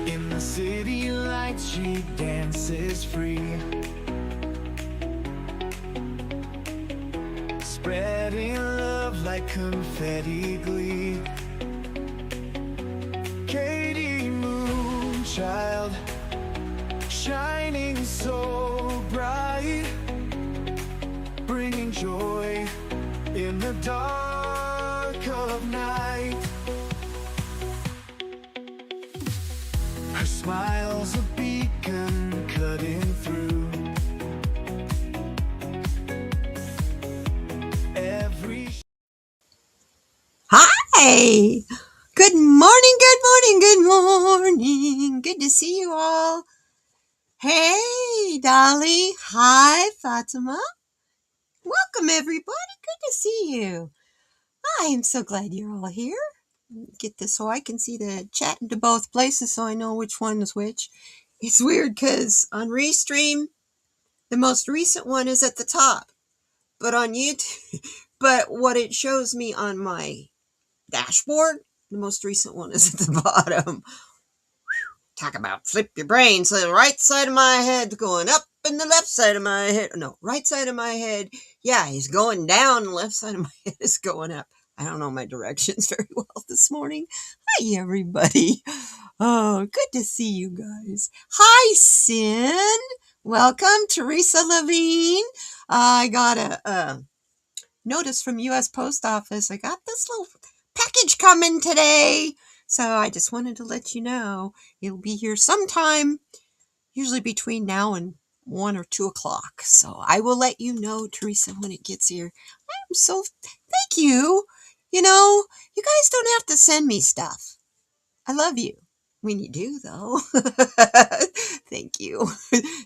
In the city lights, she dances free, spreading love like confetti glee. Katie Moonchild, shining so bright, bringing joy in the dark of night. Her smile's a beacon cutting through every. Hi! Good morning, good morning, good morning. Good to see you all. Hey, Dolly. Hi, Fatima. Welcome, everybody. Good to see you. I am so glad you're all here. Get this so I can see the chat into both places so I know which one is which. It's weird because on Restream, the most recent one is at the top. But on YouTube, but what it shows me on my dashboard, the most recent one is at the bottom. Talk about flip your brain. So the right side of my head's going up and the left side of my head, no, right side of my head, yeah, he's going down. The left side of my head is going up. I don't know my directions very well this morning. Hi, everybody. Oh, good to see you guys. Hi, Sin. Welcome, Teresa Levine. I got a notice from U.S. Post Office. I got this little package coming today. So I just wanted to let you know it'll be here sometime, usually between now and 1 or 2 o'clock. So I will let you know, Teresa, when it gets here. I'm so, thank you. You know, you guys don't have to send me stuff. I love you. When you do, though. Thank you.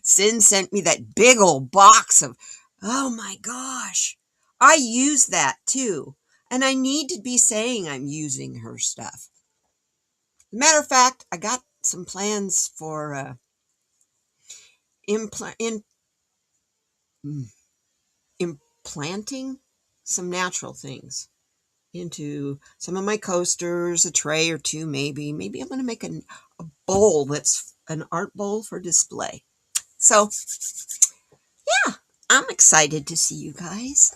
Sin sent me that big old box of, oh my gosh. I use that too. And I need to be saying I'm using her stuff. Matter of fact, I got some plans for implanting some natural things into some of my coasters, a tray or two maybe. Maybe I'm going to make a bowl that's an art bowl for display. So, yeah, I'm excited to see you guys.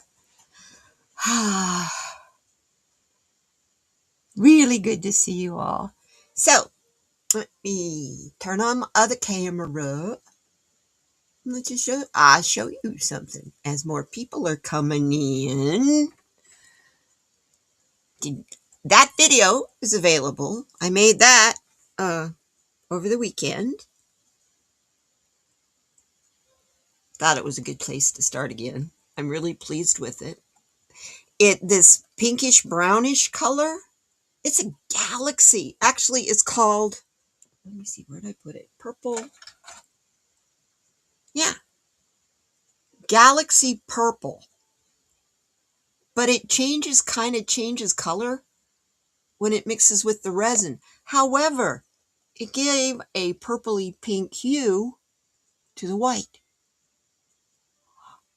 Really good to see you all. So, let me turn on my other camera. let's just I'll show you something as more people are coming in. That video is available. I made that over the weekend. Thought it was a good place to start again. I'm really pleased with it. This pinkish brownish color, it's a galaxy. Actually, it's called, let me see, where did I put it? Purple. Yeah. Galaxy purple. But it changes color when it mixes with the resin. However, it gave a purpley pink hue to the white.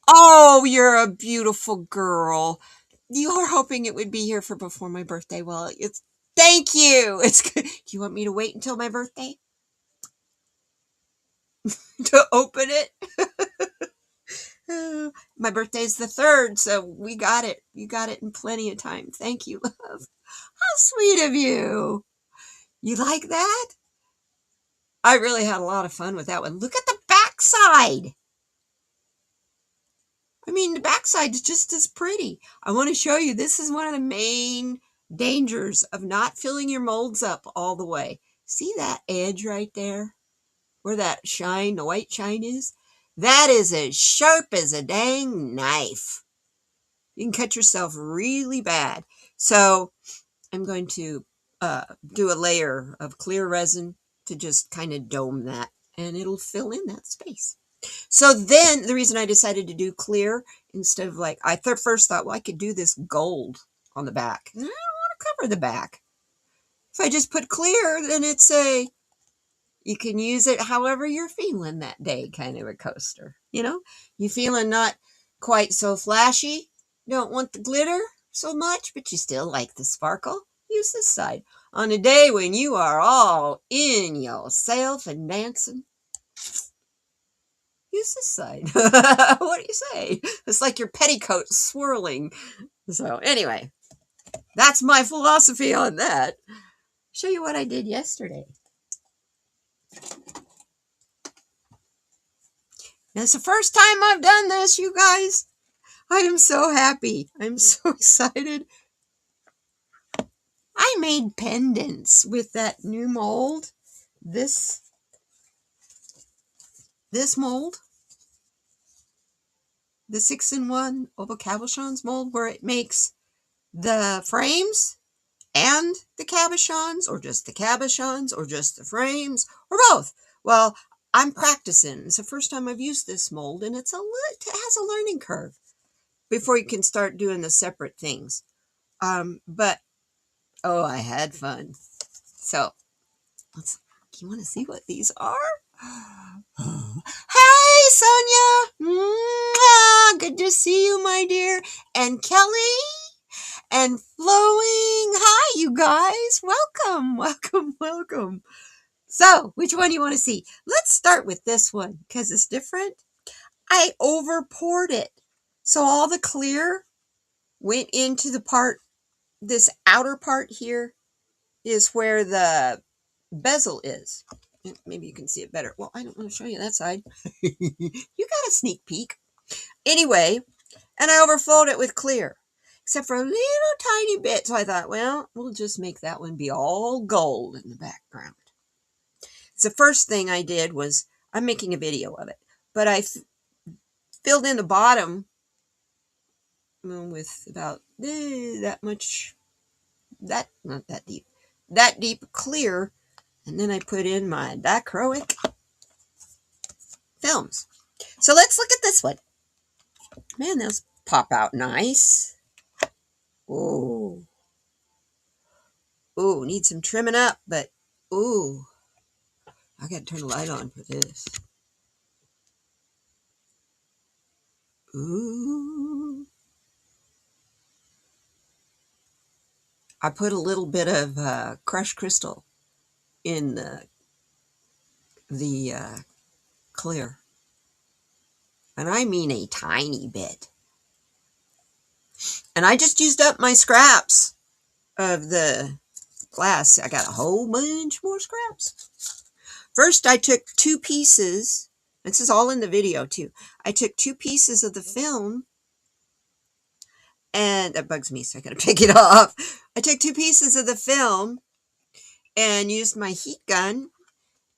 Oh, you're a beautiful girl. You were hoping it would be here for before my birthday. Well, thank you. It's good. Do you want me to wait until my birthday to open it? My birthday's the 3rd, so we got it. You got it in plenty of time. Thank you, love. How sweet of you. You like that? I really had a lot of fun with that one. Look at the backside. I mean, the backside is just as pretty. I want to show you, this is one of the main dangers of not filling your molds up all the way. See that edge right there? Where that shine, the white shine is? That is as sharp as a dang knife. You can cut yourself really bad. So I'm going to do a layer of clear resin to just kind of dome that, and it'll fill in that space. So then the reason I decided to do clear instead of like, I first thought, well, I could do this gold on the back. And I don't want to cover the back. If I just put clear, then it's you can use it however you're feeling that day kind of a coaster. You know, you feeling not quite so flashy, don't want the glitter so much, but you still like the sparkle, use this side. On a day when you are all in yourself and dancing, use this side. What do you say? It's like your petticoat swirling. So anyway, that's my philosophy on that. Show you what I did yesterday. Now, it's the first time I've done this, you guys. I am so happy. I'm so excited. I made pendants with that new mold. This mold. The 6-in-1 oval cabochons mold, where it makes the frames and the cabochons, or just the cabochons, or just the frames, or both. Well, I'm practicing. It's the first time I've used this mold, and it has a learning curve before you can start doing the separate things. But oh, I had fun. So you want to see what these are? Hey, Sonia. Mwah! Good to see you, my dear. And Kelly and Flowing. Hi, you guys. Welcome, welcome, welcome. So, which one do you want to see? Let's start with this one because it's different. I over poured it. So all the clear went into the part, this outer part here is where the bezel is. Maybe you can see it better. Well, I don't want to show you that side. You got a sneak peek. Anyway, and I overflowed it with clear, except for a little tiny bit. So I thought, well, we'll just make that one be all gold in the background. So the first thing I did was, I'm making a video of it, but I filled in the bottom with about that much, not that deep, that deep clear, and then I put in my dichroic films. So let's look at this one. Man, those pop out nice. Ooh. Ooh, need some trimming up, but ooh. I gotta turn the light on for this. Ooh. I put a little bit of crushed crystal in the clear. And I mean a tiny bit. And I just used up my scraps of the glass. I got a whole bunch more scraps. First, I took 2 pieces This is all in the video too. I took 2 pieces of the film, and that bugs me, so I gotta pick it off. I took 2 pieces of the film and used my heat gun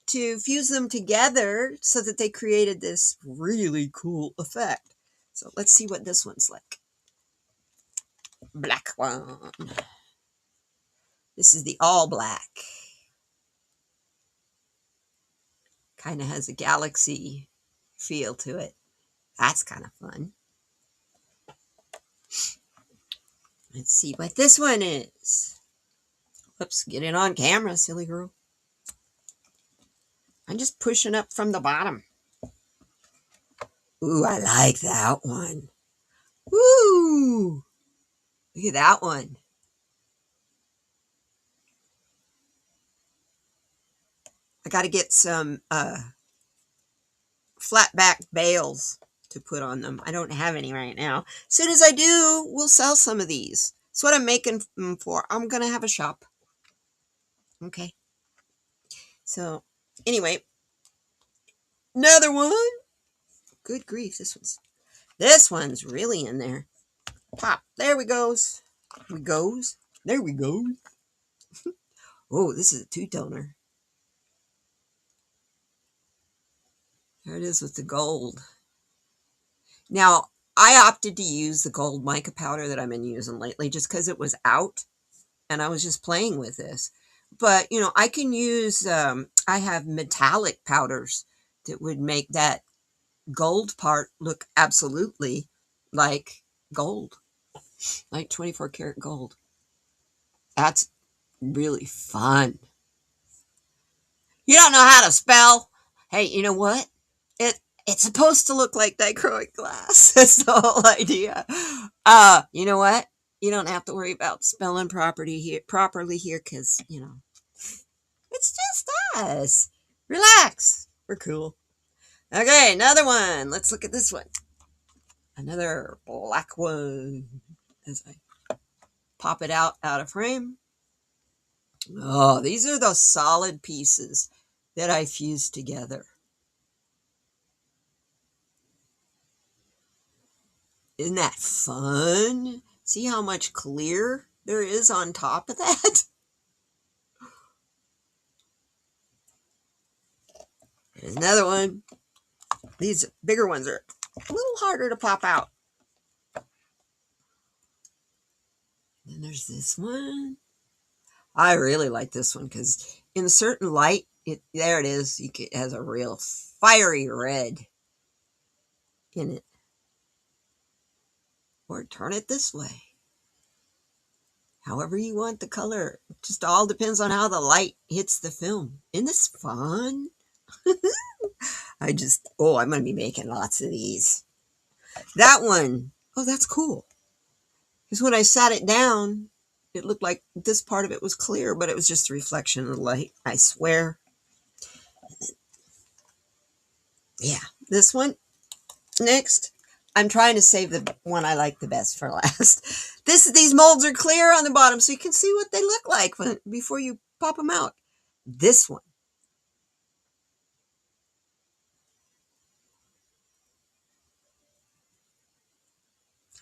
to fuse them together so that they created this really cool effect. So let's see what this one's like. Black one. This is the all black. Kind of has a galaxy feel to it. That's kind of fun. Let's see what this one is. Whoops, get it on camera, silly girl. I'm just pushing up from the bottom. Ooh, I like that one. Woo! Look at that one. I got to get some flat back bales to put on them. I don't have any right now. As soon as I do, we'll sell some of these. That's what I'm making them for. I'm going to have a shop. Okay. So, anyway. Another one. Good grief. This one's really in there. Pop. There we goes. There we go. Oh, this is a 2-toner. There it is with the gold. Now, I opted to use the gold mica powder that I've been using lately just because it was out and I was just playing with this. But, you know, I can use, I have metallic powders that would make that gold part look absolutely like gold, like 24 karat gold. That's really fun. You don't know how to spell? Hey, you know what? It's supposed to look like dichroic glass. That's the whole idea. You know what? You don't have to worry about spelling properly here because, you know, it's just us. Relax. We're cool. Okay, another one. Let's look at this one. Another black one. As I pop it out of frame. Oh, these are those solid pieces that I fused together. Isn't that fun? See how much clear there is on top of that? Here's another one. These bigger ones are a little harder to pop out. Then there's this one. I really like this one because in a certain light, there it is. It has a real fiery red in it. Or turn it this way. However you want the color. It just all depends on how the light hits the film. Isn't this fun? I'm going to be making lots of these. That one, oh, that's cool. Because when I sat it down, it looked like this part of it was clear, but it was just a reflection of the light, I swear. Yeah, this one. Next, I'm trying to save the one I like the best for last. These molds are clear on the bottom, so you can see what they look like before you pop them out. This one.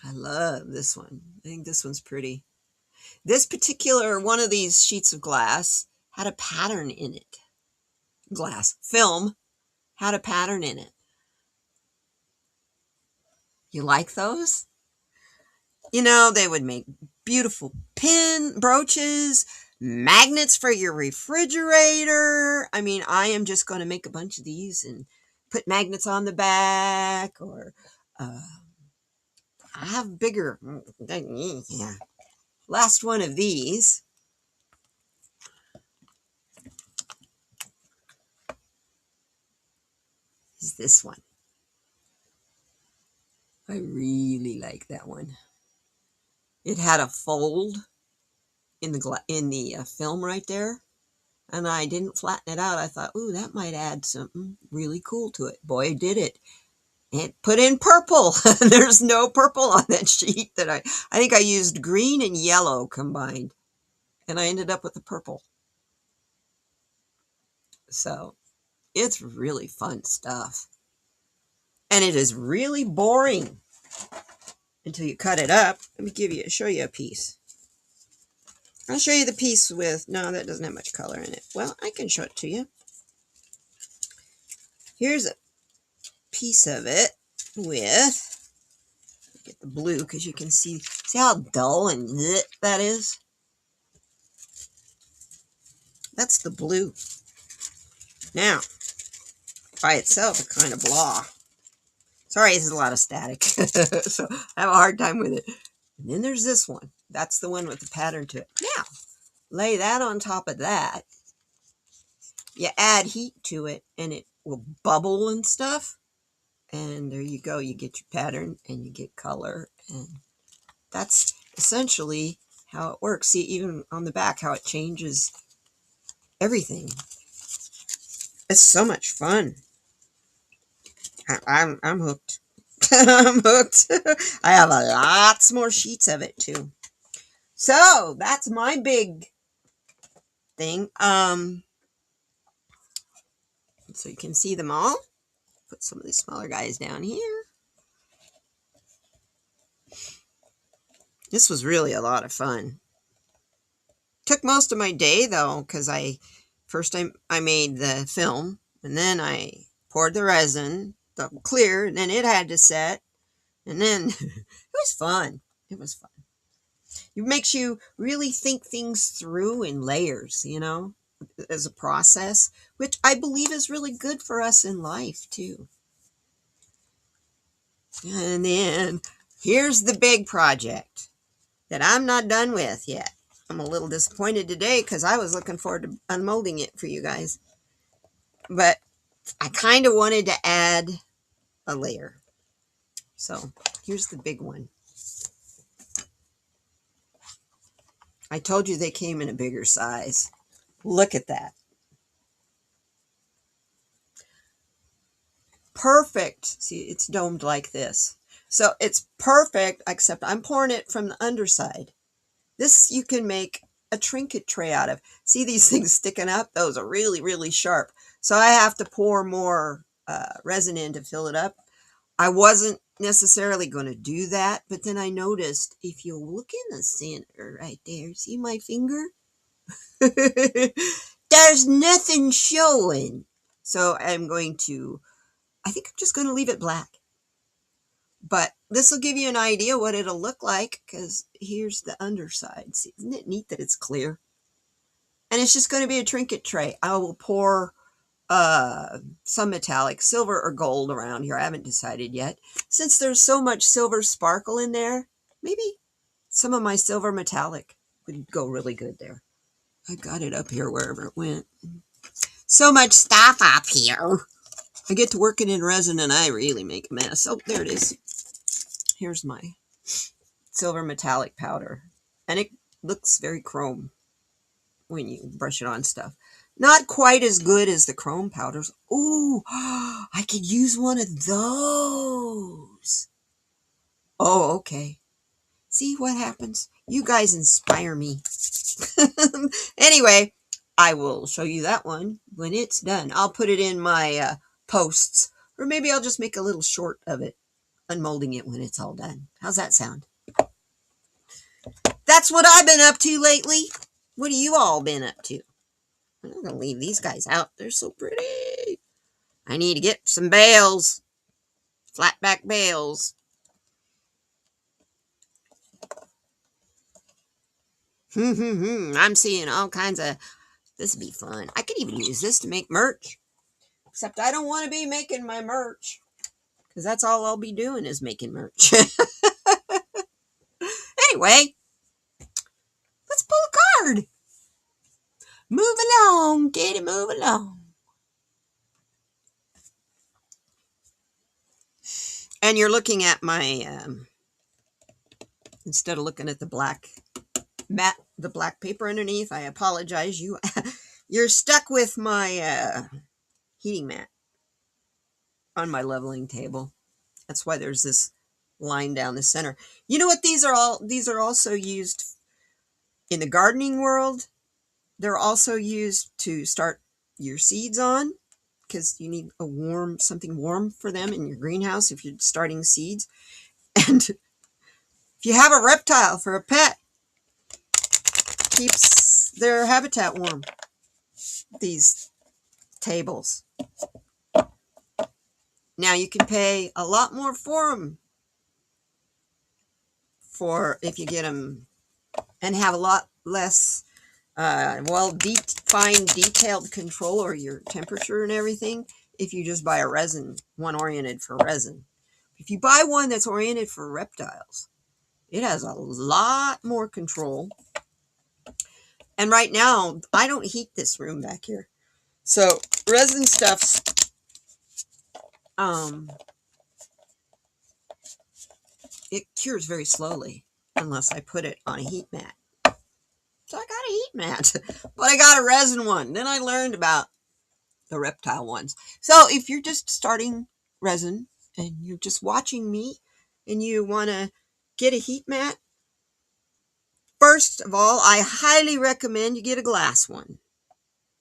I love this one. I think this one's pretty. This particular one of these sheets of glass had a pattern in it. Film had a pattern in it. You like those? You know, they would make beautiful pin brooches, magnets for your refrigerator. I mean, I am just going to make a bunch of these and put magnets on the back, or I have bigger. Yeah. Last one of these. Is this one. I really like that one. It had a fold in the film right there, and I didn't flatten it out. I thought, ooh, that might add something really cool to it. Boy, did it. It put in purple. There's no purple on that sheet that I think I used green and yellow combined, and I ended up with the purple. So it's really fun stuff. And it is really boring until you cut it up. Let me show you a piece. I'll show you the piece with, no, that doesn't have much color in it. Well, I can show it to you. Here's a piece of it with, get the blue because you can see how dull and that is? That's the blue. Now, by itself, it's kind of blah. Sorry, this is a lot of static. So I have a hard time with it. And then there's this one. That's the one with the pattern to it. Now, lay that on top of that. You add heat to it and it will bubble and stuff. And there you go. You get your pattern and you get color. And that's essentially how it works. See, even on the back, how it changes everything. It's so much fun. I'm hooked. I'm hooked. I have lots more sheets of it too. So that's my big thing. So you can see them all. Put some of the smaller guys down here. This was really a lot of fun. Took most of my day though, because first I made the film, and then I poured the resin, the clear, and then it had to set, and then it was fun. It was fun. It makes you really think things through in layers, you know, as a process, which I believe is really good for us in life too. And then here's the big project that I'm not done with yet. I'm a little disappointed today because I was looking forward to unmolding it for you guys. But I kind of wanted to add a layer. So here's the big one. I told you they came in a bigger size. Look at that. Perfect. See, it's domed like this. So it's perfect, except I'm pouring it from the underside. This you can make a trinket tray out of. See these things sticking up? Those are really, really sharp. So I have to pour more resin in to fill it up. I wasn't necessarily going to do that, but then I noticed if you look in the center right there, see my finger? There's nothing showing. So I think I'm just going to leave it black. But this will give you an idea what it'll look like, because here's the underside. See, isn't it neat that it's clear? And it's just going to be a trinket tray. I will pour some metallic, silver or gold around here. I haven't decided yet. Since there's so much silver sparkle in there, maybe some of my silver metallic would go really good there. I got it up here wherever it went. So much stuff up here. I get to working in resin and I really make a mess. Oh, there it is. Here's my silver metallic powder. And it looks very chrome when you brush it on stuff. Not quite as good as the chrome powders. Ooh, I could use one of those. Oh, okay. See what happens? You guys inspire me. Anyway, I will show you that one when it's done. I'll put it in my posts. Or maybe I'll just make a little short of it, unmolding it when it's all done. How's that sound? That's what I've been up to lately. What have you all been up to? I'm not going to leave these guys out. They're so pretty. I need to get some bales. Flat back bales. I'm seeing all kinds of... This would be fun. I could even use this to make merch. Except I don't want to be making my merch. Because that's all I'll be doing is making merch. Anyway. Let's pull a card. Move along, Kitty, move along. And you're looking at my, instead of looking at the black mat, the black paper underneath, I apologize. You're stuck with my heating mat on my leveling table. That's why there's this line down the center. You know what these are also used in the gardening world. They're also used to start your seeds on. because you need something warm for them in your greenhouse if you're starting seeds. And if you have a reptile for a pet, keeps their habitat warm. These tables. Now you can pay a lot more for them if you get them, and have a lot less well-defined, detailed control over your temperature and everything if you just buy a resin, one oriented for resin. If you buy one that's oriented for reptiles, it has a lot more control. And right now, I don't heat this room back here. So resin stuff's it cures very slowly unless I put it on a heat mat. So I got a heat mat, but I got a resin one. Then I learned about the reptile ones. So if you're just starting resin and you're just watching me and you want to get a heat mat, first of all, I highly recommend you get a glass one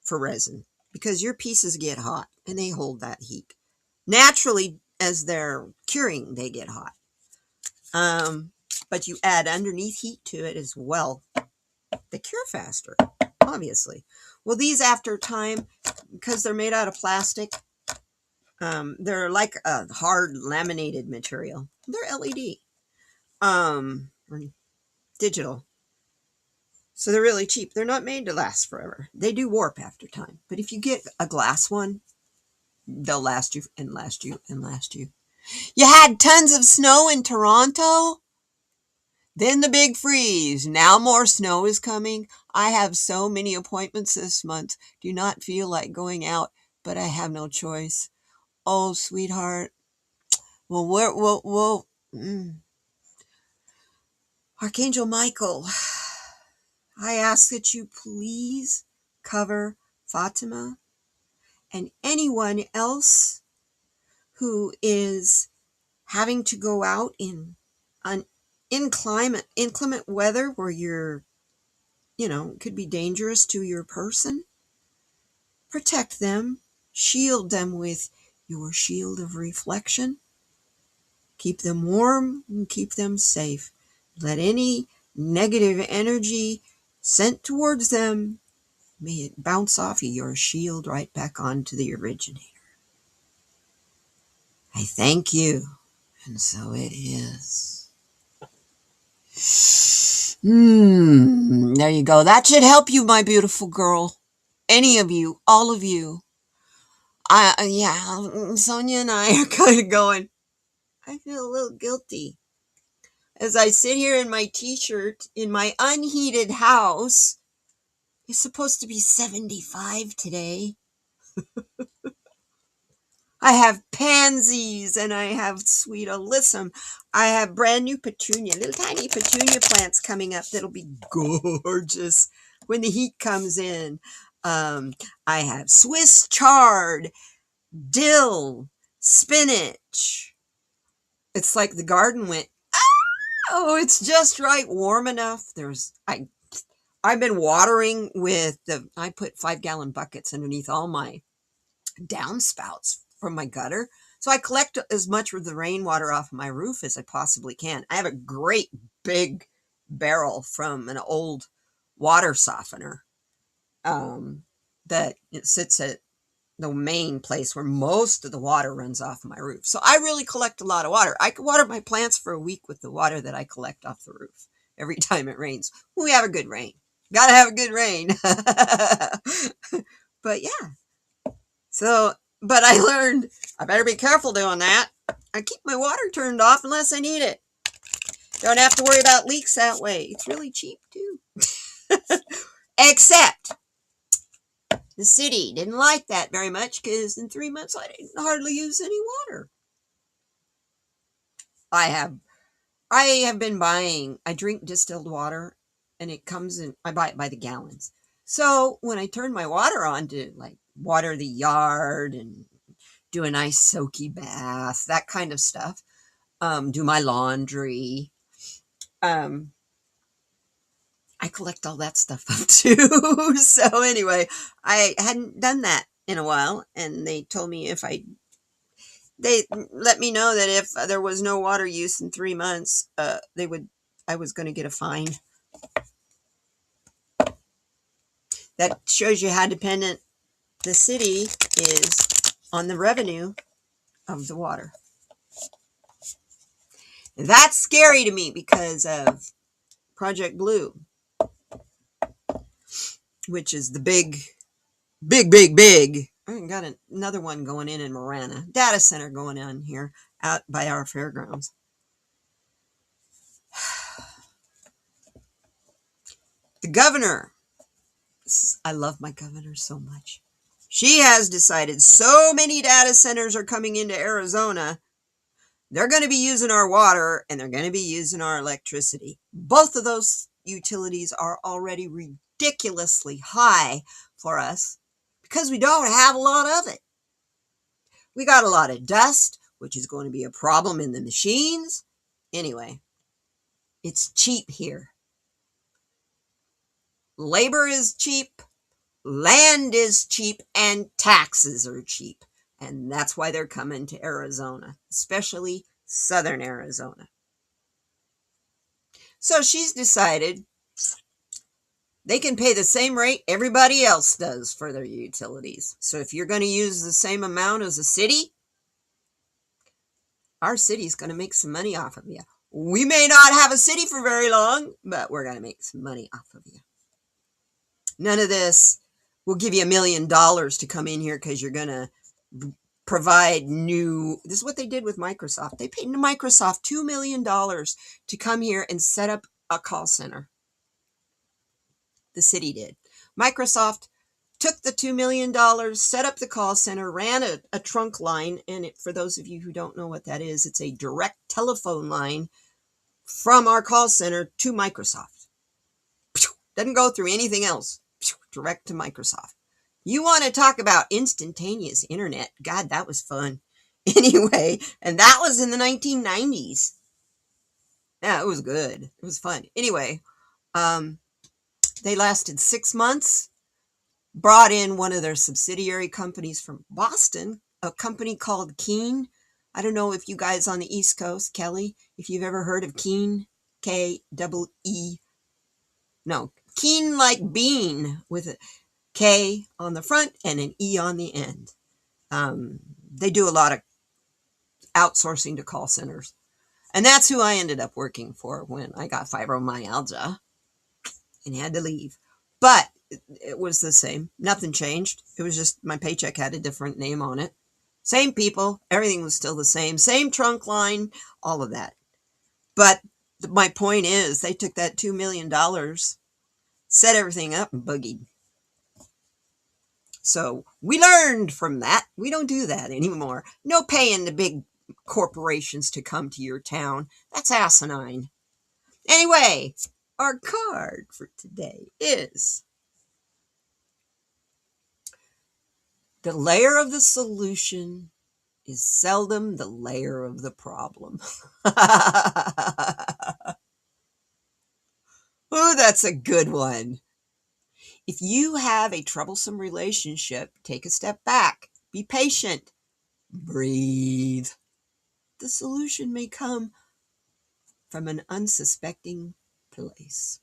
for resin, because your pieces get hot and they hold that heat. Naturally, as they're curing, they get hot. But you add underneath heat to it as well. They cure faster, obviously. Well, these after time, because they're made out of plastic, they're like a hard laminated material. They're LED, or digital. So they're really cheap. They're not made to last forever. They do warp after time. But if you get a glass one, they'll last you and last you and last you. You had tons of snow in Toronto? Then the big freeze. Now more snow is coming. I have so many appointments this month. Do not feel like going out, but I have no choice. Oh, sweetheart. Well, Archangel Michael, I ask that you please cover Fatima and anyone else who is having to go out in inclement weather where you're, it could be dangerous to your person. Protect them, shield them with your shield of reflection. Keep them warm and keep them safe. Let any negative energy sent towards them, may it bounce off of your shield right back onto the originator. I thank you, and so it is. There you go. That should help you, my beautiful girl. Any of you, all of you. Sonia and I are kind of going, I feel a little guilty as I sit here in my t-shirt in my unheated house. It's supposed to be 75 today. I have pansies and I have sweet alyssum. I have brand new petunia, little tiny petunia plants coming up that'll be gorgeous when the heat comes in. I have Swiss chard, dill, spinach. It's like the garden went, oh, it's just right, warm enough. I've been watering I put 5-gallon buckets underneath all my downspouts from my gutter. So I collect as much of the rainwater off my roof as I possibly can. I have a great big barrel from an old water softener that it sits at the main place where most of the water runs off my roof. So I really collect a lot of water. I could water my plants for a week with the water that I collect off the roof every time it rains. We have a good rain. Gotta have a good rain. But yeah. So, but I learned I better be careful doing that. I keep my water turned off unless I need it. Don't have to worry about leaks that way. It's really cheap too. Except the city didn't like that very much because in 3 months I didn't hardly use any water. I have been buying, I drink distilled water and it comes in, I buy it by the gallons. So when I turn my water on to like water the yard and do a nice soaky bath, that kind of stuff, do my laundry, I collect all that stuff up too. So anyway, I hadn't done that in a while, and they told me they let me know that if there was no water use in 3 months, I was going to get a fine. That shows you how dependent the city is on the revenue of the water. That's scary to me because of Project Blue, which is the big. I got another one going in Marana. Data center going on here out by our fairgrounds. The governor. I love my governor so much. She has decided so many data centers are coming into Arizona. They're going to be using our water and they're going to be using our electricity. Both of those utilities are already ridiculously high for us because we don't have a lot of it. We got a lot of dust, which is going to be a problem in the machines. Anyway, it's cheap here. Labor is cheap, land is cheap, and taxes are cheap. And that's why they're coming to Arizona, especially southern Arizona. So she's decided they can pay the same rate everybody else does for their utilities. So if you're going to use the same amount as a city, our city's going to make some money off of you. We may not have a city for very long, but we're going to make some money off of you. None of this, we'll give you $1 million to come in here because you're going to provide new. This is what they did with Microsoft. They paid Microsoft $2 million to come here and set up a call center. The city did. Microsoft took the $2 million, set up the call center, ran a trunk line. And for those of you who don't know what that is, it's a direct telephone line from our call center to Microsoft. Doesn't go through anything else. Direct to Microsoft. You want to talk about instantaneous internet? God, that was fun. Anyway, and that was in the 1990s. Yeah, it was good. It was fun. Anyway, they lasted 6 months. Brought in one of their subsidiary companies from Boston, a company called Keen. I don't know if you guys on the East Coast, Kelly, if you've ever heard of Keen, K-E-E. No, Keen like bean with a K on the front and an E on the end. They do a lot of outsourcing to call centers. And that's who I ended up working for when I got fibromyalgia and had to leave. But it was the same. Nothing changed. It was just my paycheck had a different name on it. Same people. Everything was still the same. Same trunk line. All of that. But my point is they took that $2 million, set everything up, and boogied. So we learned from that. We don't do that anymore. No paying the big corporations to come to your town. That's asinine. Anyway, our card for today is the layer of the solution is seldom the layer of the problem. Oh, that's a good one. If you have a troublesome relationship, take a step back. Be patient. Breathe. The solution may come from an unsuspecting place.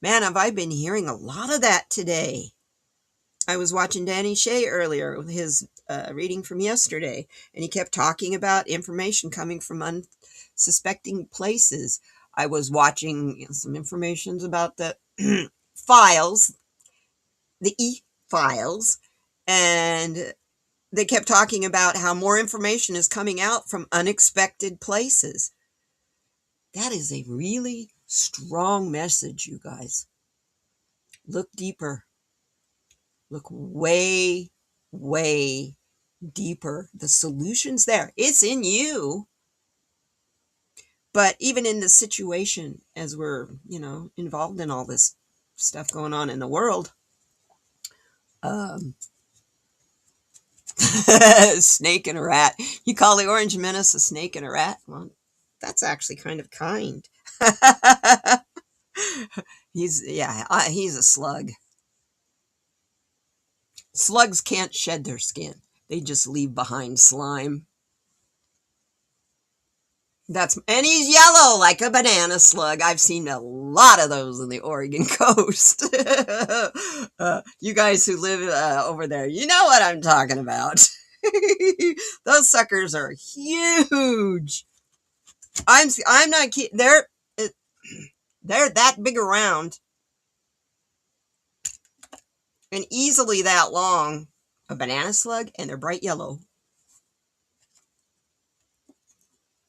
Man, have I been hearing a lot of that today. I was watching Danny Shea earlier with his reading from yesterday, and he kept talking about information coming from unsuspecting places. I was watching some information about the files, the e-files, and they kept talking about how more information is coming out from unexpected places. That is a really strong message, you guys. Look deeper. Look way, way deeper. The solution's there. It's in you. But even in the situation, as we're, involved in all this stuff going on in the world, snake and a rat. You call the orange menace a snake and a rat? Well, that's actually kind of kind. He's a slug. Slugs can't shed their skin. They just leave behind slime. And he's yellow like a banana slug. I've seen a lot of those in the Oregon coast. You guys who live over there, you know what I'm talking about. Those suckers are huge. I'm not kidding. They're that big around and easily that long. A banana slug, and they're bright yellow.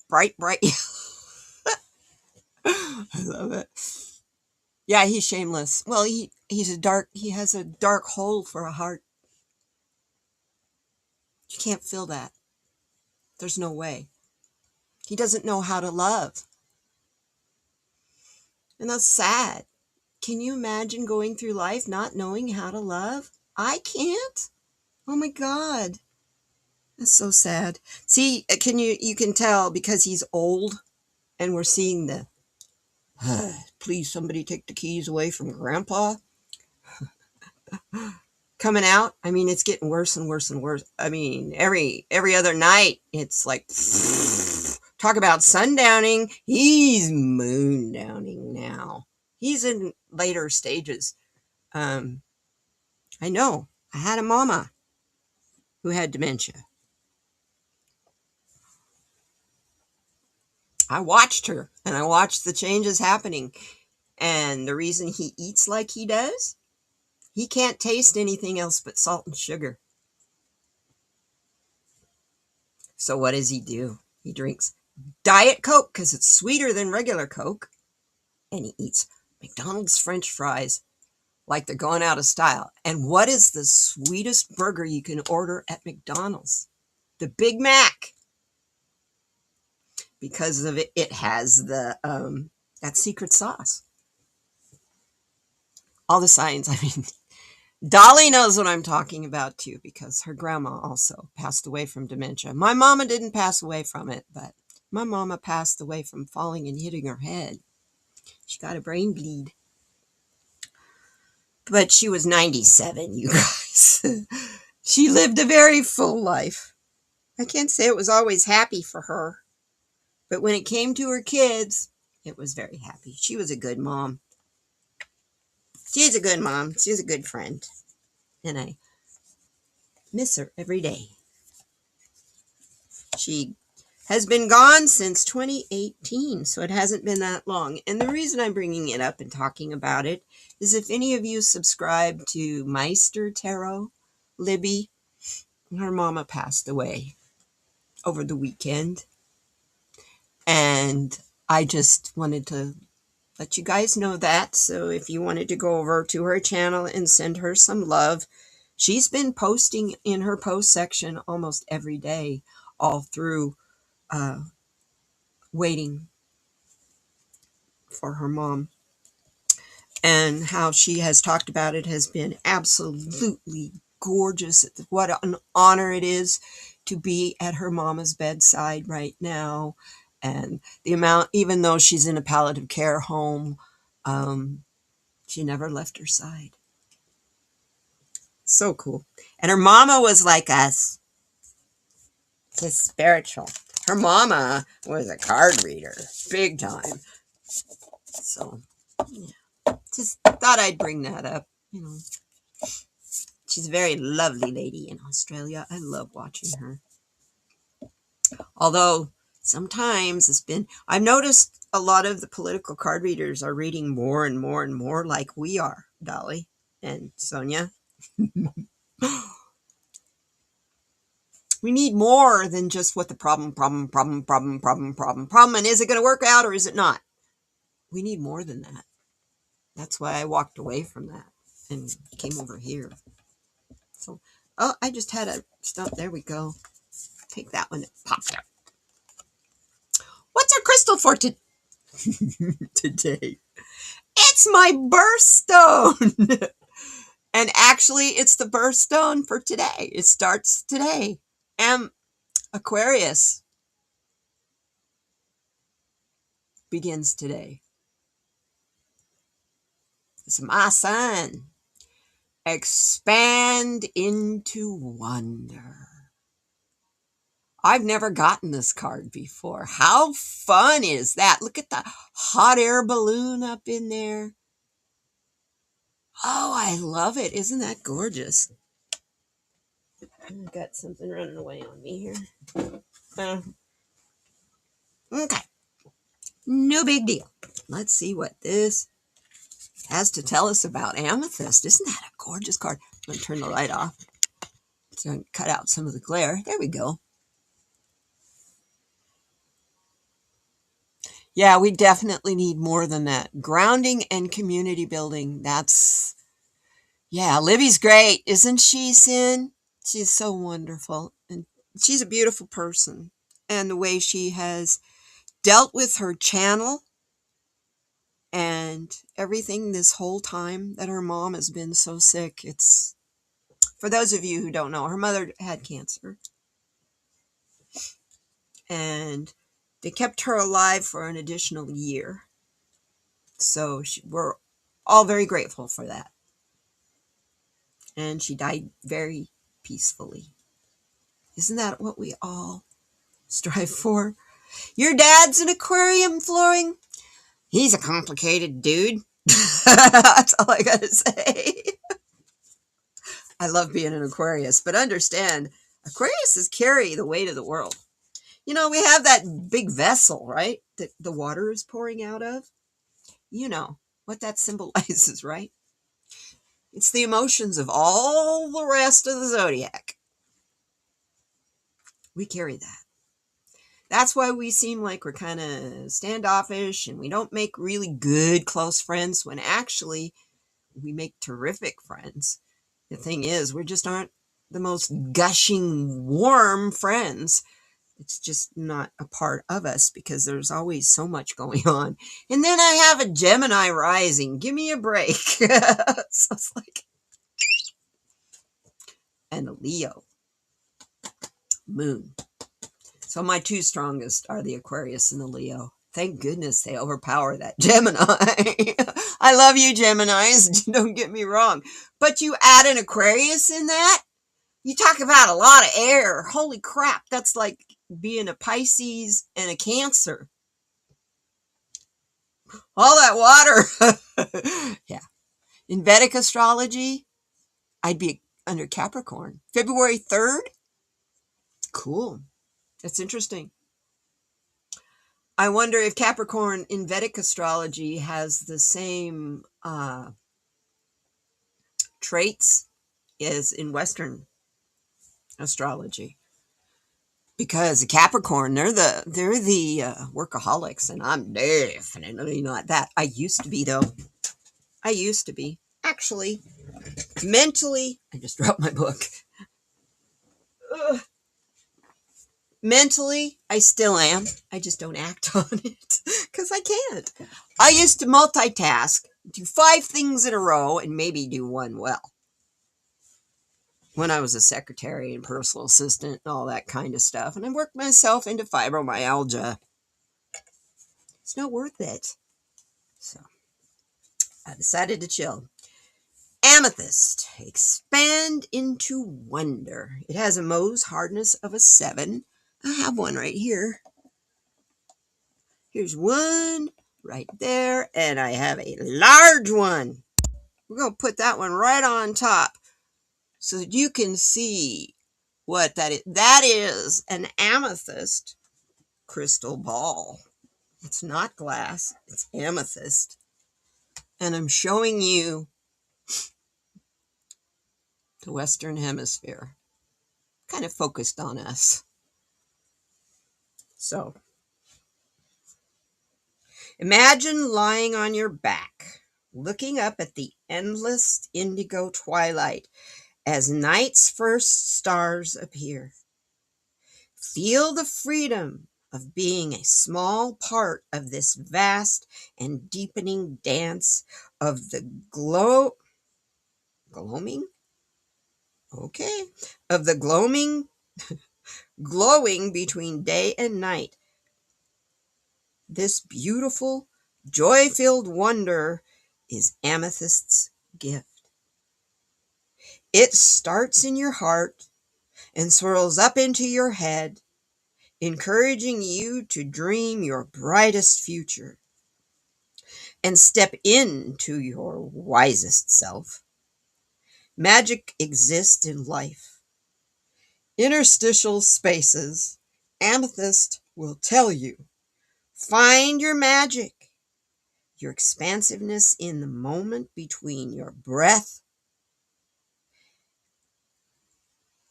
Bright yellow. I love it. Yeah, he's shameless. Well, he has a dark hole for a heart. You can't fill that. There's no way. He doesn't know how to love. And that's sad. Can you imagine going through life not knowing how to love? I can't. Oh my God. That's so sad. See, you can tell because he's old and we're seeing the please somebody take the keys away from Grandpa coming out. I mean, it's getting worse and worse and worse. I mean, every other night it's like talk about sundowning. He's moondowning now. He's in later stages. I know. I had a mama who had dementia. I watched her and I watched the changes happening. And the reason he eats like he does, he can't taste anything else but salt and sugar. So what does he do? He drinks Diet Coke because it's sweeter than regular Coke. And he eats McDonald's French fries like they're going out of style. And what is the sweetest burger you can order at McDonald's? The Big Mac. Because of it has the that secret sauce. All the signs. I mean, Dolly knows what I'm talking about too, because her grandma also passed away from dementia. My mama didn't pass away from it, but my mama passed away from falling and hitting her head. She got a brain bleed. But she was 97, you guys. She lived a very full life. I can't say it was always happy for her. But when it came to her kids, it was very happy. She was a good mom. She's a good mom. She's a good friend. And I miss her every day. She has been gone since 2018, so it hasn't been that long. And the reason I'm bringing it up and talking about it is if any of you subscribe to Meister Tarot, Libby, her mama passed away over the weekend. And I just wanted to let you guys know that. So if you wanted to go over to her channel and send her some love, she's been posting in her post section almost every day, all through waiting for her mom. And how she has talked about it has been absolutely gorgeous. What an honor it is to be at her mama's bedside right now. And the amount, even though she's in a palliative care home, she never left her side. So cool. And her mama was like us. Just spiritual. Her mama was a card reader. Big time. So, yeah. Just thought I'd bring that up. You know, she's a very lovely lady in Australia. I love watching her. Although sometimes I've noticed a lot of the political card readers are reading more and more and more like we are, Dolly and Sonia. We need more than just what the problem, and is it going to work out or is it not? We need more than that. That's why I walked away from that and came over here. So, I just had a stump. There we go. Take that one. It popped out. What's our crystal for today? It's my birthstone. And actually, it's the birthstone for today. It starts today. And Aquarius begins today. It's my sign. expand into wonder. I've never gotten this card before. How fun is that? Look at the hot air balloon up in there. Oh, I love it. Isn't that gorgeous? I've got something running away on me here. Okay. No big deal. Let's see what this has to tell us about amethyst. Isn't that a gorgeous card? I'm going to turn the light off to cut out some of the glare. There we go. Yeah, we definitely need more than that. Grounding and community building. Yeah, Libby's great. Isn't she, Sin? She's so wonderful. And she's a beautiful person. And the way she has dealt with her channel and everything this whole time that her mom has been so sick. It's, for those of you who don't know, her mother had cancer. And they kept her alive for an additional year. So we're all very grateful for that. And she died very peacefully. Isn't that what we all strive for? Your dad's an aquarium flooring? He's a complicated dude. That's all I gotta say. I love being an Aquarius, but understand, Aquariuses carry the weight of the world. You know, we have that big vessel, right? That the water is pouring out of. You know what that symbolizes, right? It's the emotions of all the rest of the zodiac. We carry that. That's why we seem like we're kind of standoffish and we don't make really good close friends when actually we make terrific friends. The thing is, we just aren't the most gushing, warm friends. It's just not a part of us because there's always so much going on. And then I have a Gemini rising. Give me a break. So it's like, and a Leo moon. So my two strongest are the Aquarius and the Leo. Thank goodness they overpower that Gemini. I love you, Geminis. Don't get me wrong. But you add an Aquarius in that, you talk about a lot of air. Holy crap. That's like being a Pisces and a Cancer. All that water. Yeah. In Vedic astrology, I'd be under Capricorn. February 3rd? Cool. That's interesting. I wonder if Capricorn in Vedic astrology has the same traits as in Western astrology. Because Capricorn, they're the workaholics, and I'm definitely not that. I used to be, though. I used to be. Actually, mentally, I just dropped my book. Ugh. Mentally, I still am. I just don't act on it because I can't. I used to multitask, do 5 things in a row, and maybe do one well. When I was a secretary and personal assistant and all that kind of stuff. And I worked myself into fibromyalgia. It's not worth it. So I decided to chill. Amethyst, expand into wonder. It has a Mohs hardness of a 7. I have one right here. Here's one right there. And I have a large one. We're going to put that one right on top so that you can see what that is. That is an amethyst crystal ball. It's not glass. It's amethyst. And I'm showing you the Western Hemisphere. Kind of focused on us. So, imagine lying on your back, looking up at the endless indigo twilight as night's first stars appear. Feel the freedom of being a small part of this vast and deepening dance of the glowing? Okay. Of the glowing between day and night. This beautiful, joy-filled wonder is amethyst's gift. It starts in your heart and swirls up into your head, encouraging you to dream your brightest future and step into your wisest self. Magic exists in life. Interstitial spaces, Amethyst will tell you. Find your magic, your expansiveness in the moment between your breath.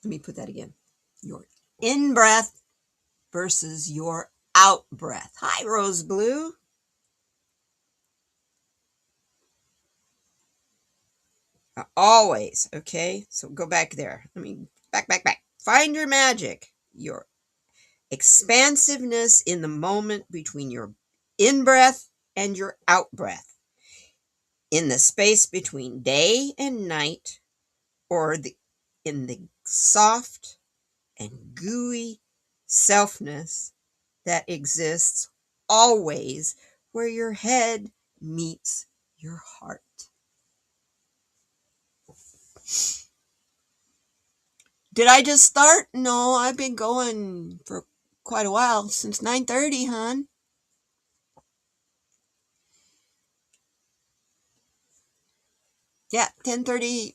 Let me put that again. Your in breath versus your out breath. Hi, Rose Blue. Always, okay? So go back there. I mean, back. Find your magic, your expansiveness in the moment between your in breath and your out breath, in the space between day and night, or in the soft and gooey selfness that exists always where your head meets your heart. Did I just start? No, I've been going for quite a while, since 9:30, hon. Yeah, 10:30.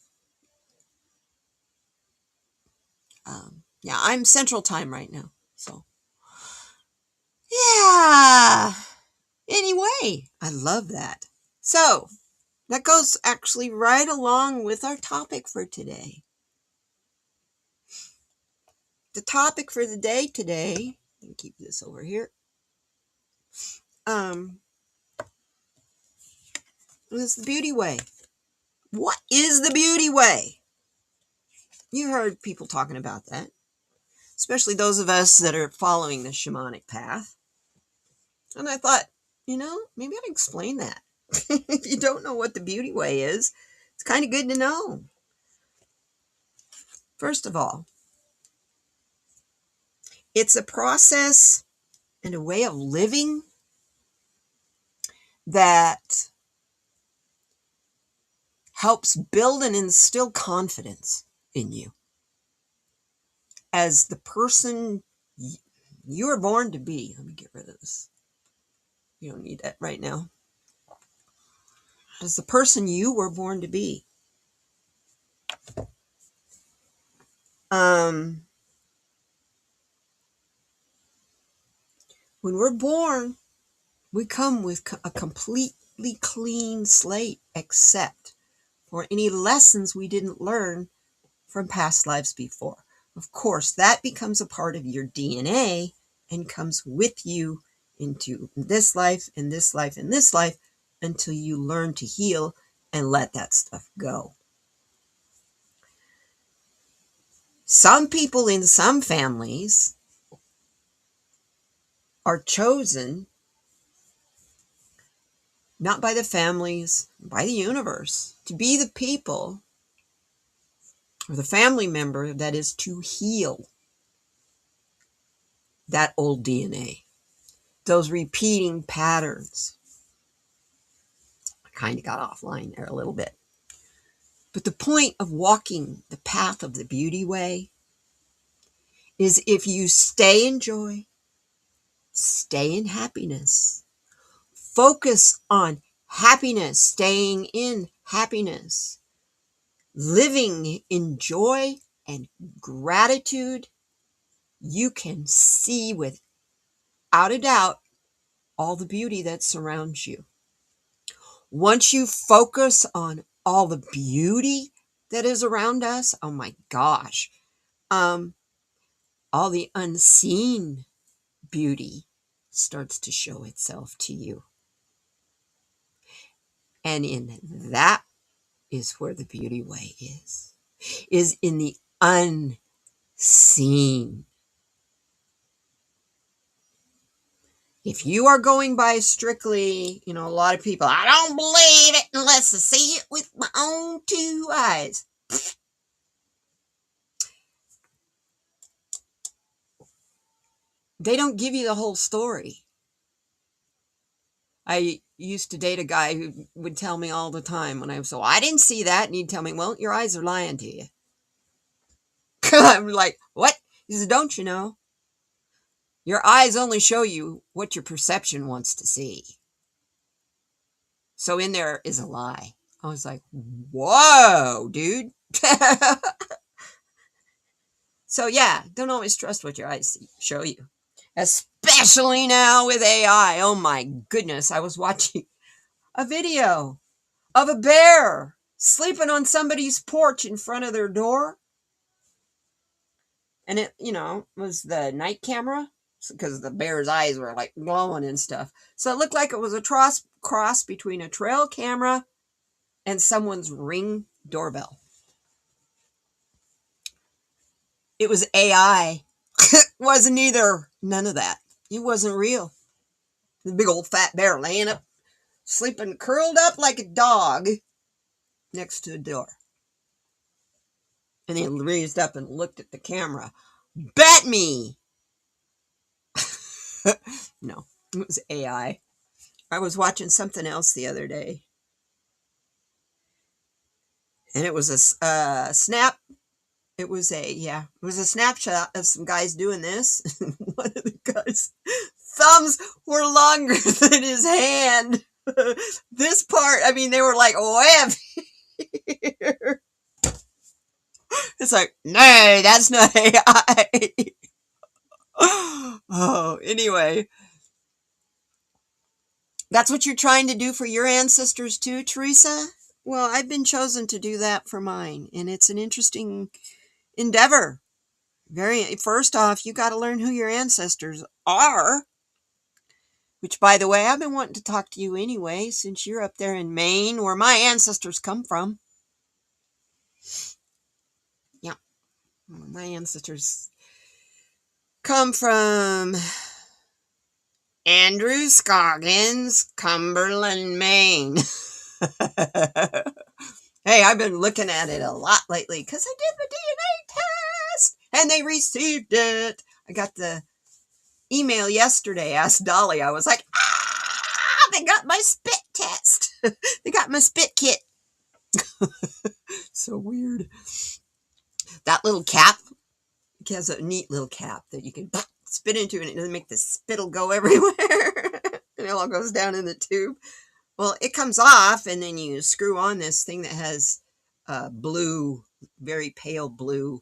Yeah, I'm Central Time right now. So, yeah. Anyway, I love that. So, that goes actually right along with our topic for today. The topic for the day today, let me keep this over here, is the beauty way. What is the beauty way? You heard people talking about that, especially those of us that are following the shamanic path. And I thought, maybe I'd explain that. If you don't know what the beauty way is, it's kind of good to know. First of all, it's a process and a way of living that helps build and instill confidence in you as the person you were born to be. Let me get rid of this. You don't need that right now. As the person you were born to be. When we're born, we come with a completely clean slate, except for any lessons we didn't learn from past lives before. Of course, that becomes a part of your DNA and comes with you into this life and this life and this life until you learn to heal and let that stuff go. Some people in some families are chosen not by the families, by the universe, to be the people or the family member that is to heal that old DNA, those repeating patterns. I kind of got offline there a little bit. But the point of walking the path of the beauty way is if you stay in joy, stay in happiness, focus on happiness, staying in happiness, living in joy and gratitude, you can see without a doubt all the beauty that surrounds you. Once you focus on all the beauty that is around us, oh my gosh, all the unseen beauty starts to show itself to you. And in that is where the beauty way is in the unseen. If you are going by strictly, a lot of people, I don't believe it unless I see it with my own two eyes. They don't give you the whole story. I used to date a guy who would tell me all the time when I was I didn't see that. And he'd tell me, well, your eyes are lying to you. I'm like, what? He says, don't you know? Your eyes only show you what your perception wants to see. So in there is a lie. I was like, whoa, dude. So yeah, don't always trust what your eyes show you. Especially now with AI. Oh my goodness. I was watching a video of a bear sleeping on somebody's porch in front of their door. And it, was the night camera because the bear's eyes were like glowing and stuff. So it looked like it was a cross between a trail camera and someone's Ring doorbell. It was AI. It wasn't either. None of that. It wasn't real. The big old fat bear laying up, sleeping curled up like a dog next to the door. And he raised up and looked at the camera. Bet me! No, it was AI. I was watching something else the other day. And it was a snap. It was a snapshot of some guys doing this. One of the guys' thumbs were longer than his hand. This part, I mean, they were like way up here. It's like, no, that's not AI. Oh, anyway. That's what you're trying to do for your ancestors too, Teresa? Well, I've been chosen to do that for mine, and it's an interesting endeavor. First off, you got to learn who your ancestors are, which, by the way, I've been wanting to talk to you anyway, since you're up there in Maine, where my ancestors come from. Yeah, my ancestors come from Andrew Scoggins, Cumberland, Maine. Hey, I've been looking at it a lot lately because I did the DNA test and they received it. I got the email yesterday, asked Dolly. I was like, they got my spit test. They got my spit kit. So weird. That little cap, it has a neat little cap that you can spit into and it doesn't make the spittle go everywhere. And it all goes down in the tube. Well, it comes off and then you screw on this thing that has blue, very pale blue.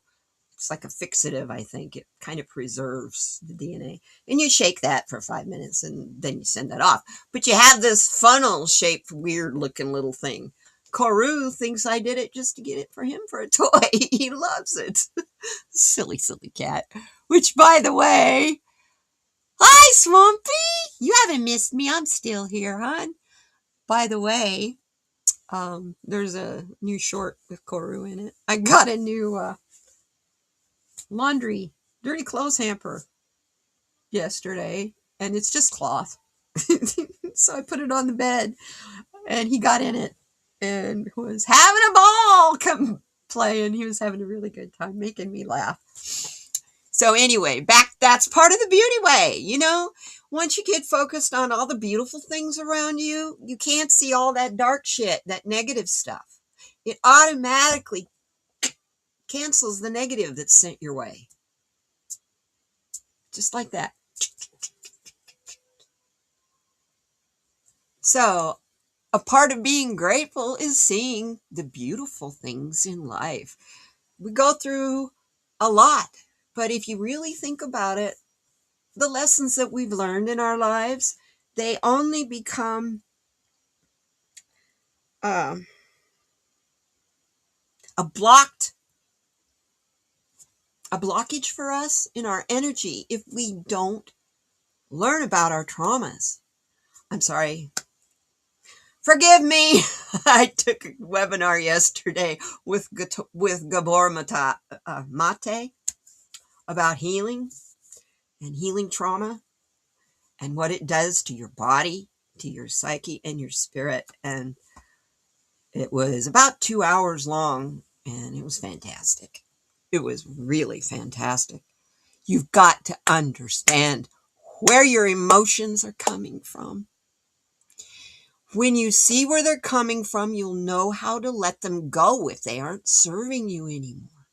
It's like a fixative, I think. It kind of preserves the DNA. And you shake that for 5 minutes and then you send that off. But you have this funnel-shaped, weird-looking little thing. Koru thinks I did it just to get it for him for a toy. He loves it. Silly, silly cat. Which, by the way, hi, Swampy! You haven't missed me. I'm still here, hon. By the way, there's a new short with Koru in it. I got a new laundry, dirty clothes hamper yesterday, and it's just cloth. So I put it on the bed, and he got in it and was having a ball. Come play, and he was having a really good time making me laugh. So anyway, that's part of the beauty way, Once you get focused on all the beautiful things around you, you can't see all that dark shit, that negative stuff. It automatically cancels the negative that's sent your way. Just like that. So, a part of being grateful is seeing the beautiful things in life. We go through a lot, but if you really think about it, the lessons that we've learned in our lives, they only become a blockage for us in our energy if we don't learn about our traumas. I'm sorry. Forgive me. I took a webinar yesterday with Gabor Mate about healing and healing trauma and what it does to your body, to your psyche, and your spirit. And it was about 2 hours long, and it was fantastic. It was really fantastic. You've got to understand where your emotions are coming from. When you see where they're coming from, you'll know how to let them go if they aren't serving you anymore.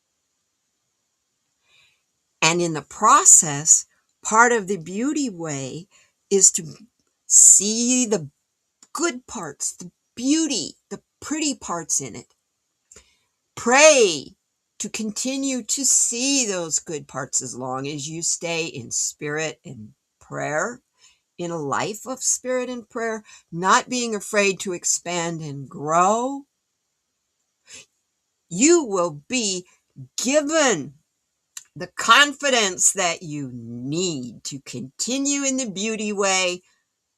And in the process, part of the beauty way is to see the good parts, the beauty, the pretty parts in it. Pray to continue to see those good parts as long as you stay in spirit and prayer, in a life of spirit and prayer, not being afraid to expand and grow. You will be given the confidence that you need to continue in the beauty way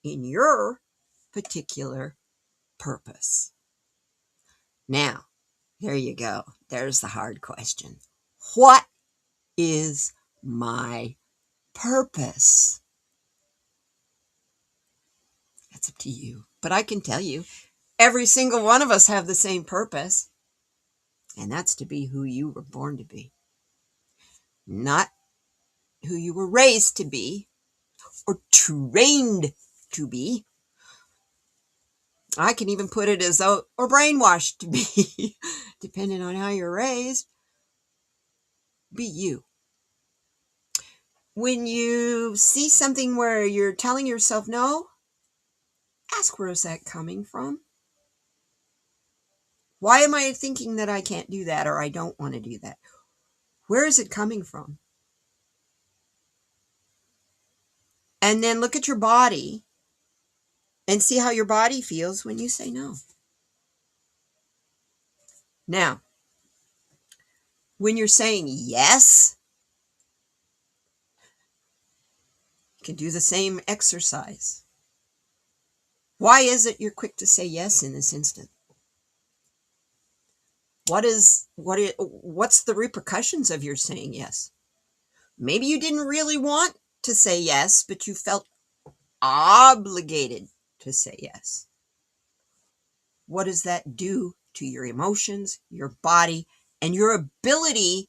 in your particular purpose. Now, there you go. There's the hard question. What is my purpose? That's up to you. But I can tell you, every single one of us have the same purpose. And that's to be who you were born to be. Not who you were raised to be or trained to be. I can even put it as though, or brainwashed to be, depending on how you're raised. Be you. When you see something where you're telling yourself no, ask, where is that coming from? Why am I thinking that I can't do that or I don't want to do that? Where is it coming from? And then look at your body and see how your body feels when you say no. Now, when you're saying yes, you can do the same exercise. Why is it you're quick to say yes in this instant? What's the repercussions of your saying yes? Maybe you didn't really want to say yes, but you felt obligated to say yes. What does that do to your emotions, your body, and your ability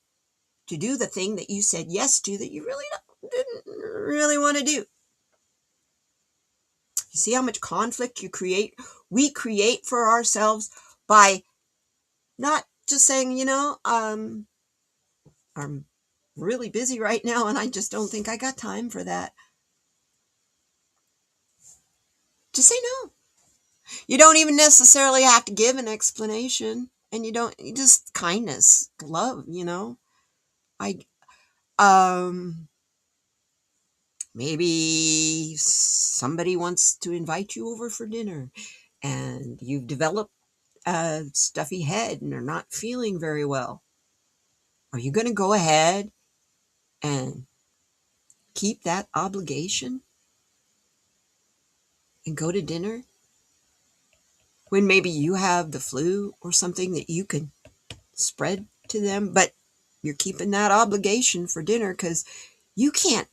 to do the thing that you said yes to that you really didn't really want to do? You see how much conflict we create for ourselves by not just saying, I'm really busy right now and I just don't think I got time for that. Just say no. You don't even necessarily have to give an explanation, and you just kindness, love, maybe somebody wants to invite you over for dinner and you've developed a stuffy head and are not feeling very well. Are you going to go ahead and keep that obligation and go to dinner when maybe you have the flu or something that you can spread to them, but you're keeping that obligation for dinner because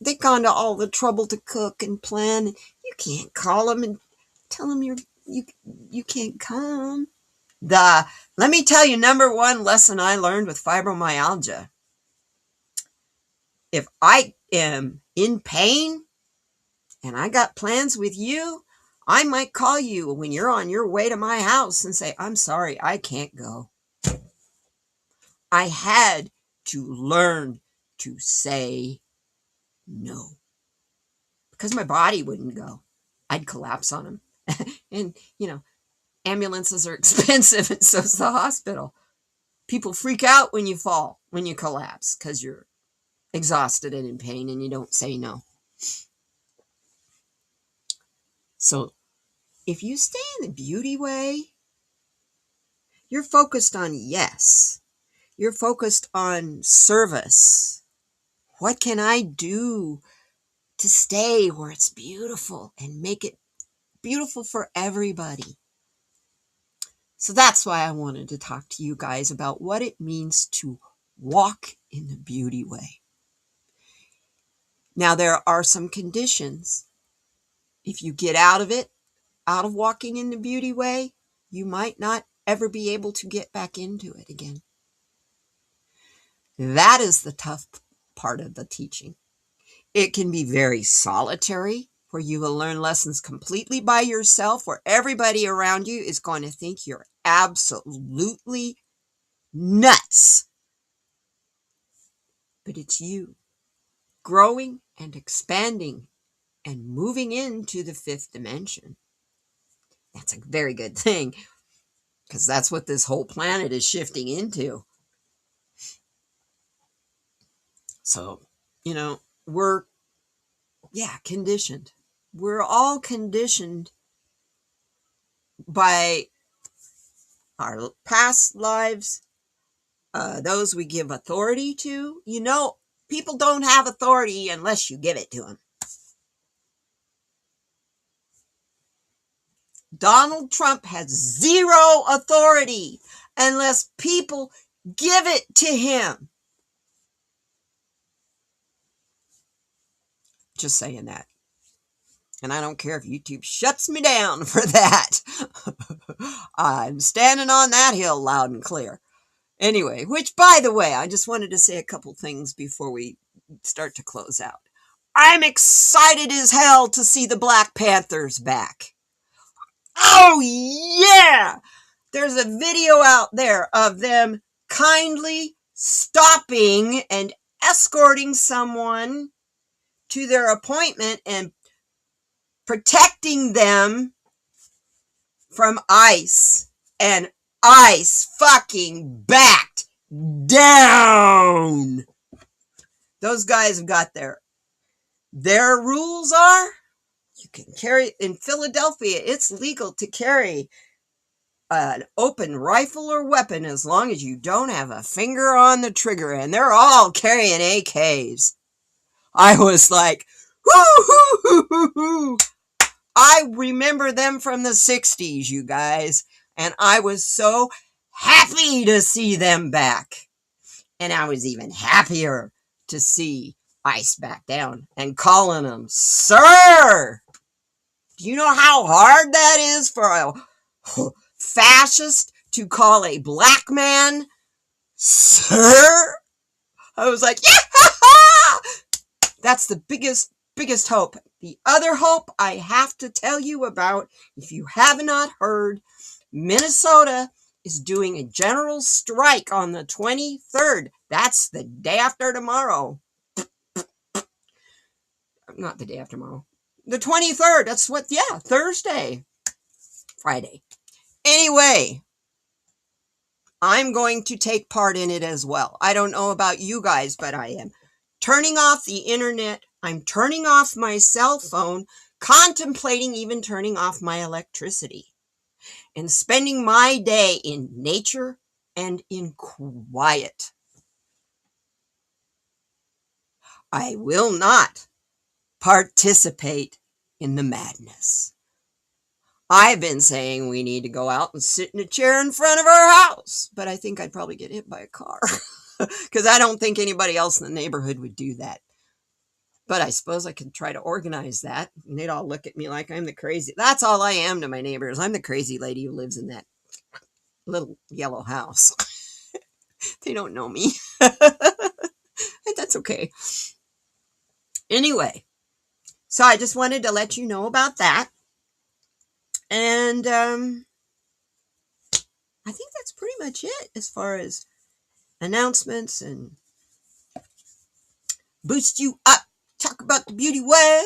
they've gone to all the trouble to cook and plan. You can't call them and tell them you can't come. Let me tell you, number one lesson I learned with fibromyalgia. If I am in pain and I got plans with you, I might call you when you're on your way to my house and say, I'm sorry, I can't go. I had to learn to say no because my body wouldn't go. I'd collapse on them. And, ambulances are expensive, and so's the hospital. People freak out when you fall, when you collapse, because you're exhausted and in pain and you don't say no. So if you stay in the beauty way, you're focused on yes. You're focused on service. What can I do to stay where it's beautiful and make it beautiful for everybody? So that's why I wanted to talk to you guys about what it means to walk in the beauty way. Now, there are some conditions. If you get out of walking in the beauty way, you might not ever be able to get back into it again. That is the tough part of the teaching. It can be very solitary, where you will learn lessons completely by yourself, where everybody around you is going to think you're absolutely nuts. But it's you. growing and expanding and moving into the fifth dimension. That's a very good thing, because that's what this whole planet is shifting into. So, we're, conditioned. We're all conditioned by our past lives, those we give authority to. People don't have authority unless you give it to them. Donald Trump has zero authority unless people give it to him. Just saying that. And I don't care if YouTube shuts me down for that. I'm standing on that hill loud and clear. Anyway, which, by the way, I just wanted to say a couple things before we start to close out. I'm excited as hell to see the Black Panthers back. Oh, yeah! There's a video out there of them kindly stopping and escorting someone to their appointment and protecting them from ICE, and ICE fucking backed down. Those guys have got their rules are, you can carry, in Philadelphia, it's legal to carry an open rifle or weapon as long as you don't have a finger on the trigger, and they're all carrying AKs. I was like, woo-hoo-hoo-hoo-hoo. I remember them from the 60s, you guys, and I was so happy to see them back. And I was even happier to see ICE back down and calling them sir. Do you know how hard that is for a fascist to call a black man sir? I was like, yeah! That's the biggest hope. The other hope I have to tell you about, if you have not heard, Minnesota is doing a general strike on the 23rd. That's the day after tomorrow. Not the day after tomorrow. The 23rd. That's what, Thursday. Friday. Anyway, I'm going to take part in it as well. I don't know about you guys, but I am turning off the internet. I'm turning off my cell phone, contemplating even turning off my electricity, and spending my day in nature and in quiet. I will not participate in the madness. I've been saying we need to go out and sit in a chair in front of our house, but I think I'd probably get hit by a car because I don't think anybody else in the neighborhood would do that. But I suppose I could try to organize that, and they'd all look at me like I'm the crazy. That's all I am to my neighbors. I'm the crazy lady who lives in that little yellow house. They don't know me. That's okay. Anyway, so I just wanted to let you know about that. And I think that's pretty much it as far as announcements and boost you up. Talk about the beauty way.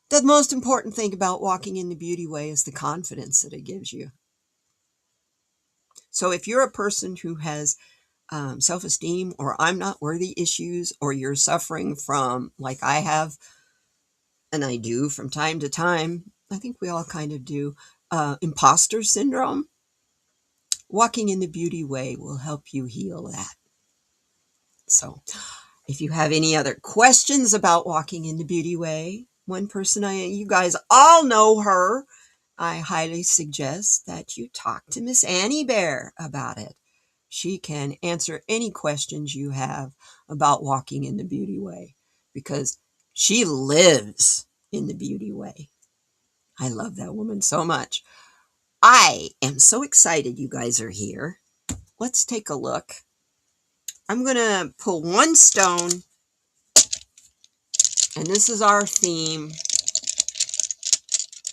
The most important thing about walking in the beauty way is the confidence that it gives you. So if you're a person who has self-esteem or I'm not worthy issues, or you're suffering from, like I have, and I do from time to time, I think we all kind of do, imposter syndrome, walking in the beauty way will help you heal that. So if you have any other questions about walking in the beauty way, one person you guys all know her, I highly suggest that you talk to Miss Annie Bear about it. She can answer any questions you have about walking in the beauty way, because she lives in the beauty way. I love that woman so much. I am so excited you guys are here. Let's take a look. I'm going to pull one stone, and this is our theme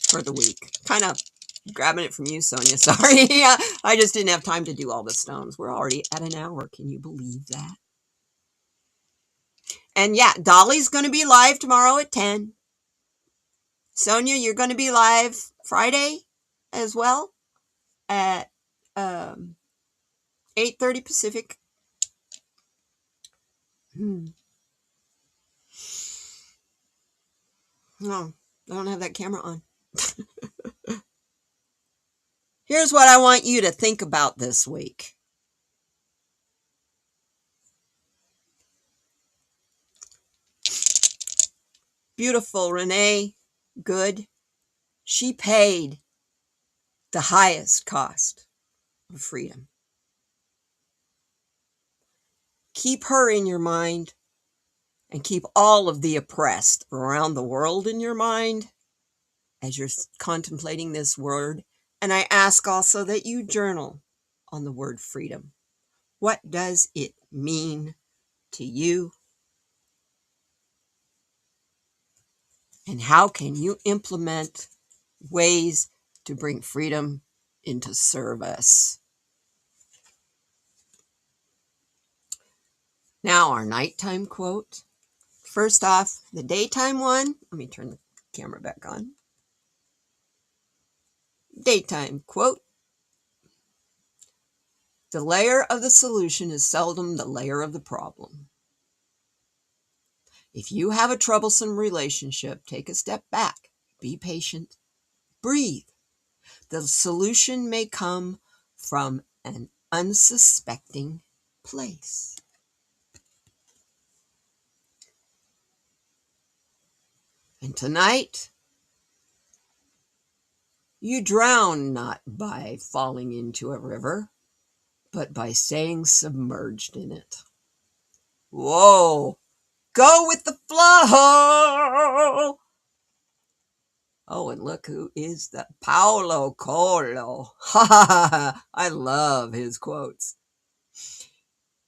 for the week. Kind of grabbing it from you, Sonia. Sorry. I just didn't have time to do all the stones. We're already at an hour. Can you believe that? And yeah, Dolly's going to be live tomorrow at 10. Sonia, you're going to be live Friday as well at 8:30 Pacific. No, I don't have that camera on. Here's what I want you to think about this week. Beautiful Renee Good. She paid the highest cost of freedom. Keep her in your mind and keep all of the oppressed around the world in your mind as you're contemplating this word. And I ask also that you journal on the word freedom. What does it mean to you? And how can you implement ways to bring freedom into service? Now, our nighttime quote. First off, the daytime one. Let me turn the camera back on. Daytime quote. The layer of the solution is seldom the layer of the problem. If you have a troublesome relationship, take a step back, be patient, breathe. The solution may come from an unsuspecting place. And tonight, you drown not by falling into a river, but by staying submerged in it. Whoa! Go with the flow! Oh, and look who is that. Paulo Coelho. I love his quotes.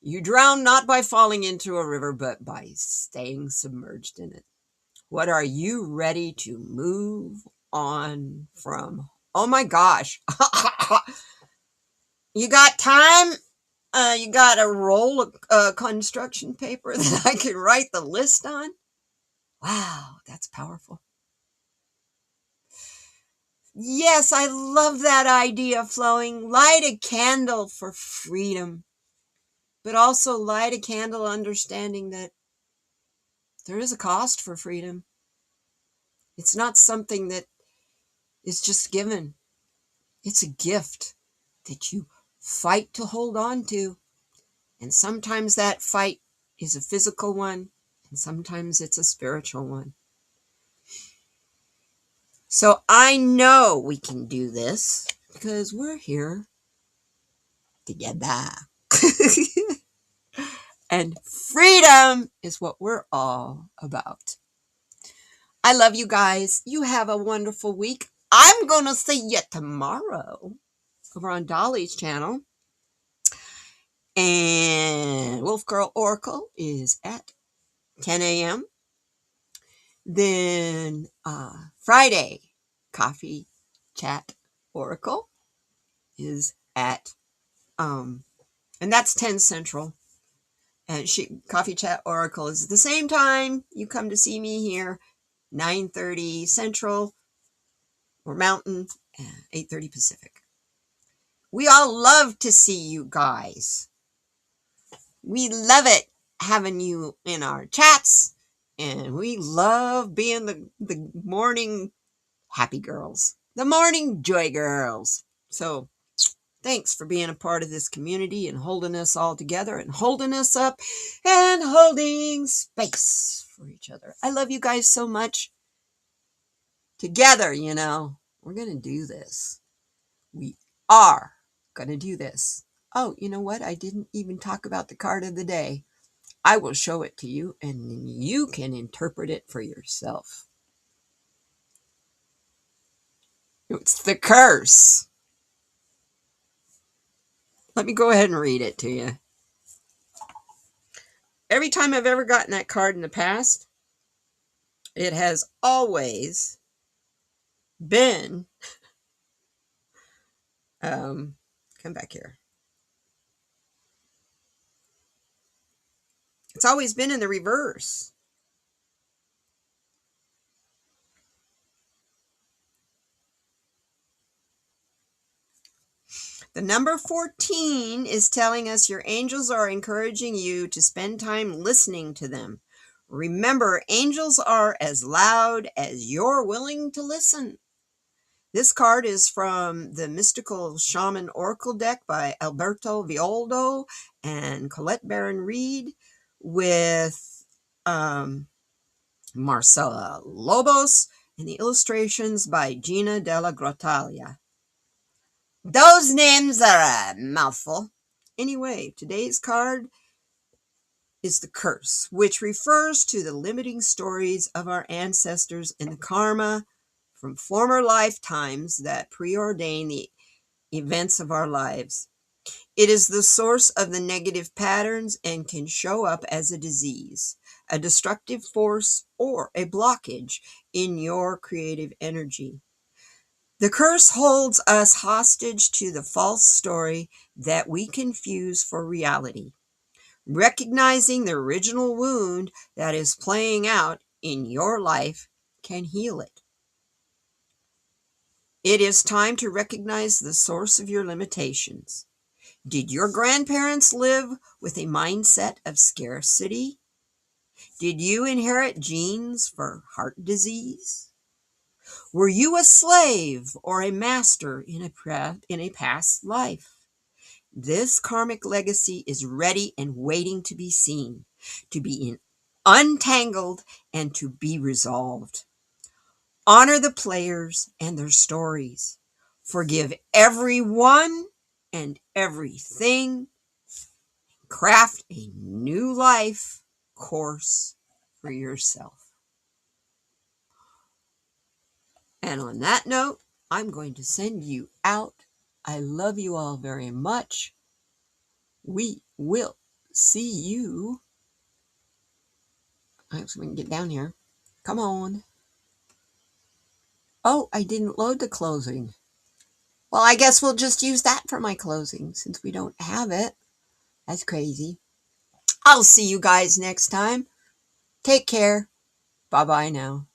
You drown not by falling into a river, but by staying submerged in it. What are you ready to move on from? Oh my gosh. You got time? You got a roll of construction paper that I can write the list on? Wow, that's powerful. Yes, I love that idea, Flowing. Light a candle for freedom, but also light a candle understanding that there is a cost for freedom. It's not something that is just given. It's a gift that you fight to hold on to. And sometimes that fight is a physical one, and sometimes it's a spiritual one. So I know we can do this because we're here together. And freedom is what we're all about. I love you guys. You have a wonderful week. I'm going to see you tomorrow over on Dolly's channel. And Wolf Girl Oracle is at 10 a.m. Then Friday, Coffee Chat Oracle is at, and that's 10 Central. And Coffee Chat Oracle is the same time you come to see me here, 9:30 Central or Mountain, 8:30 Pacific. We all love to see you guys. We love it having you in our chats, and we love being the morning happy girls, the morning joy girls. So thanks for being a part of this community and holding us all together and holding us up and holding space for each other. I love you guys so much. Together, we're going to do this. We are going to do this. Oh, you know what? I didn't even talk about the card of the day. I will show it to you and you can interpret it for yourself. It's the curse. Let me go ahead and read it to you. Every time I've ever gotten that card in the past, it has always been, come back here. It's always been in the reverse. The number 14 is telling us your angels are encouraging you to spend time listening to them. Remember, angels are as loud as you're willing to listen. This card is from the Mystical Shaman Oracle deck by Alberto Villoldo and Colette Baron Reed with Marcela Lobos, and the illustrations by Gina Della Grottaglia. Those names are a mouthful. Anyway, today's card is the curse, which refers to the limiting stories of our ancestors and the karma from former lifetimes that preordain the events of our lives. It is the source of the negative patterns and can show up as a disease, a destructive force, or a blockage in your creative energy. The curse holds us hostage to the false story that we confuse for reality. Recognizing the original wound that is playing out in your life can heal it. It is time to recognize the source of your limitations. Did your grandparents live with a mindset of scarcity? Did you inherit genes for heart disease? Were you a slave or a master in a past life? This karmic legacy is ready and waiting to be seen, to be untangled, and to be resolved. Honor the players and their stories. Forgive everyone and everything. Craft a new life course for yourself. And on that note, I'm going to send you out. I love you all very much. We will see you. I hope we can get down here. Come on. Oh, I didn't load the closing. Well, I guess we'll just use that for my closing since we don't have it. That's crazy. I'll see you guys next time. Take care. Bye-bye now.